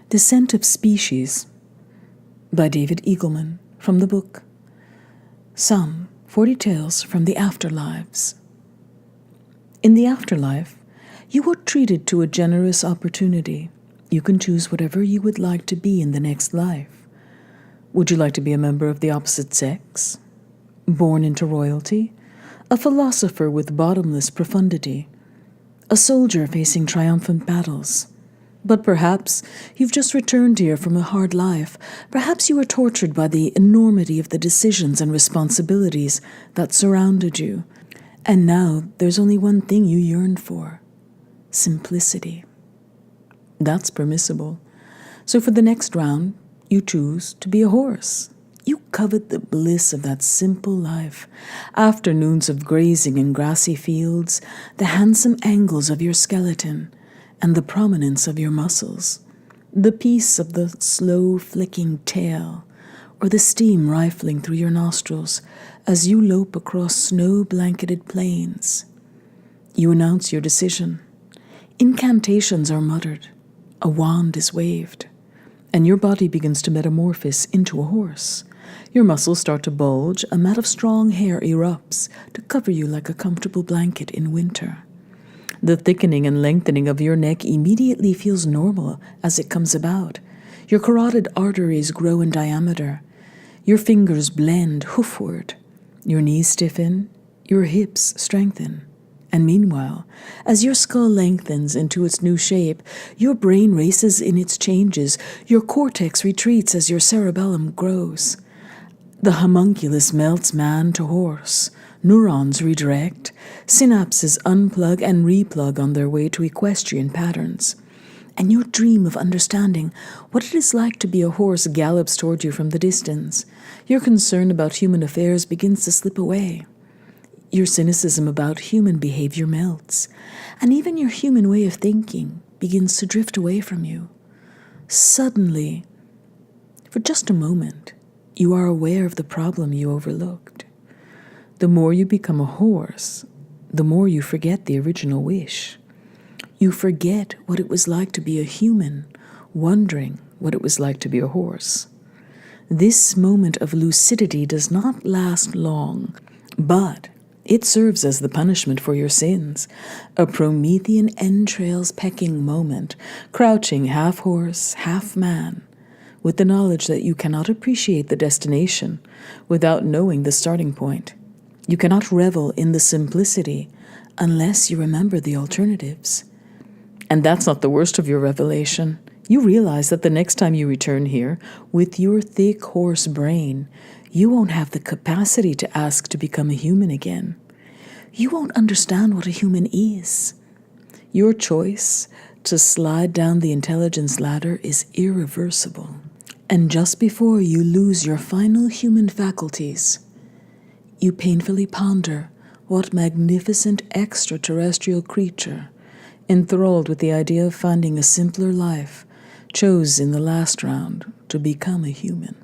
Descent of Species by David Eagleman, from the book Some 40 Tales from the Afterlives. In the afterlife, you are treated to a generous opportunity. You can choose whatever you would like to be in the next life. Would you like to be a member of the opposite sex? Born into royalty? A philosopher with bottomless profundity? A soldier facing triumphant battles? But perhaps you've just returned here from a hard life. Perhaps you were tortured by the enormity of the decisions and responsibilities that surrounded you. And now there's only one thing you yearn for: simplicity. That's permissible. So for the next round, you choose to be a horse. You covet the bliss of that simple life. Afternoons of grazing in grassy fields, the handsome angles of your skeleton, and the prominence of your muscles, the peace of the slow flicking tail, or the steam rifling through your nostrils as you lope across snow-blanketed plains. You announce your decision. Incantations are muttered. A wand is waved, and your body begins to metamorphose into a horse. Your muscles start to bulge, a mat of strong hair erupts to cover you like a comfortable blanket in winter. The thickening and lengthening of your neck immediately feels normal as it comes about. Your carotid arteries grow in diameter. Your fingers blend hoofward. Your knees stiffen. Your hips strengthen. And meanwhile, as your skull lengthens into its new shape, your brain races in its changes. Your cortex retreats as your cerebellum grows. The homunculus melts man to horse. Neurons redirect. Synapses unplug and replug on their way to equestrian patterns. And your dream of understanding what it is like to be a horse gallops toward you from the distance. Your concern about human affairs begins to slip away. Your cynicism about human behavior melts, and even your human way of thinking begins to drift away from you. Suddenly, for just a moment, you are aware of the problem you overlooked. The more you become a horse, the more you forget the original wish. You forget what it was like to be a human, wondering what it was like to be a horse. This moment of lucidity does not last long, but it serves as the punishment for your sins, a Promethean entrails pecking moment, crouching half horse, half man, with the knowledge that you cannot appreciate the destination without knowing the starting point. You cannot revel in the simplicity unless you remember the alternatives. And that's not the worst of your revelation. You realize that the next time you return here, with your thick horse brain, you won't have the capacity to ask to become a human again. You won't understand what a human is. Your choice to slide down the intelligence ladder is irreversible. And just before you lose your final human faculties, you painfully ponder what magnificent extraterrestrial creature, enthralled with the idea of finding a simpler life, chose in the last round to become a human.